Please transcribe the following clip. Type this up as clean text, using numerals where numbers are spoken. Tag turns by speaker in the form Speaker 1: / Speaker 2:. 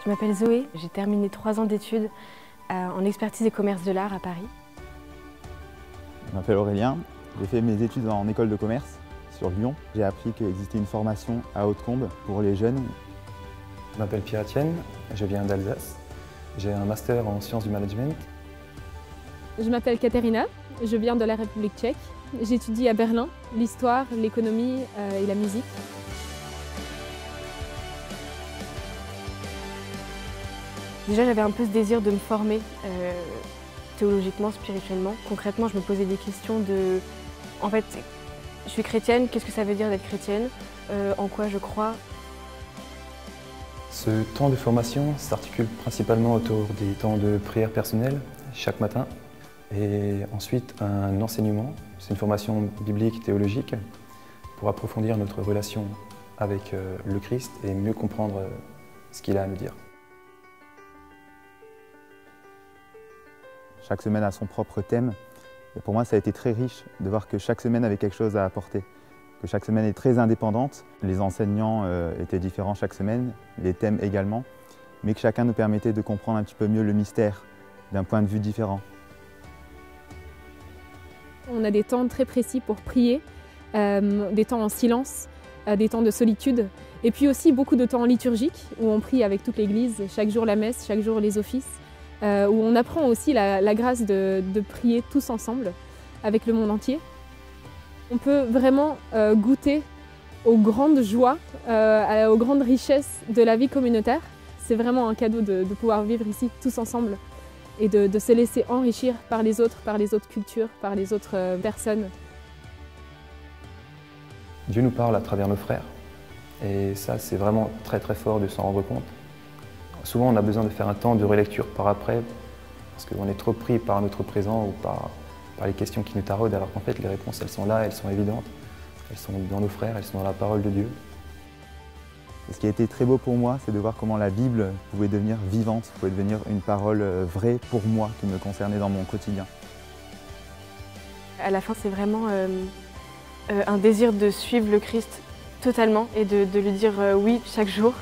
Speaker 1: Je m'appelle Zoé, j'ai terminé 3 ans d'études en expertise et commerce de l'art à Paris.
Speaker 2: Je m'appelle Aurélien, j'ai fait mes études en école de commerce sur Lyon. J'ai appris qu'il existait une formation à Hautecombe pour les jeunes.
Speaker 3: Je m'appelle Pierre-Etienne, je viens d'Alsace. J'ai un master en sciences du management.
Speaker 4: Je m'appelle Katerina, je viens de la République tchèque. J'étudie à Berlin l'histoire, l'économie et la musique.
Speaker 1: Déjà, j'avais un peu ce désir de me former théologiquement, spirituellement. Concrètement, je me posais des questions de... En fait, je suis chrétienne, qu'est-ce que ça veut dire d'être chrétienne? En quoi je crois?
Speaker 3: Ce temps de formation s'articule principalement autour des temps de prière personnelle, chaque matin, et ensuite un enseignement. C'est une formation biblique, théologique, pour approfondir notre relation avec le Christ et mieux comprendre ce qu'il a à nous dire.
Speaker 2: Chaque semaine a son propre thème. Et pour moi, ça a été très riche de voir que chaque semaine avait quelque chose à apporter. Que chaque semaine est très indépendante. Les enseignants étaient différents chaque semaine, les thèmes également, mais que chacun nous permettait de comprendre un petit peu mieux le mystère d'un point de vue différent.
Speaker 4: On a des temps très précis pour prier, des temps en silence, des temps de solitude, et puis aussi beaucoup de temps liturgique où on prie avec toute l'Église, chaque jour la messe, chaque jour les offices, où on apprend aussi la grâce de prier tous ensemble avec le monde entier. On peut vraiment goûter aux grandes joies, aux grandes richesses de la vie communautaire. C'est vraiment un cadeau de pouvoir vivre ici tous ensemble et de se laisser enrichir par les autres cultures, par les autres personnes.
Speaker 3: Dieu nous parle à travers nos frères et ça c'est vraiment très très fort de s'en rendre compte. Souvent on a besoin de faire un temps de relecture par après parce qu'on est trop pris par notre présent ou par les questions qui nous taraudent alors qu'en fait les réponses elles sont là, elles sont évidentes, elles sont dans nos frères, elles sont dans la parole de Dieu.
Speaker 2: Et ce qui a été très beau pour moi, c'est de voir comment la Bible pouvait devenir vivante, pouvait devenir une parole vraie pour moi, qui me concernait dans mon quotidien.
Speaker 1: À la fin, c'est vraiment un désir de suivre le Christ totalement et de lui dire oui chaque jour.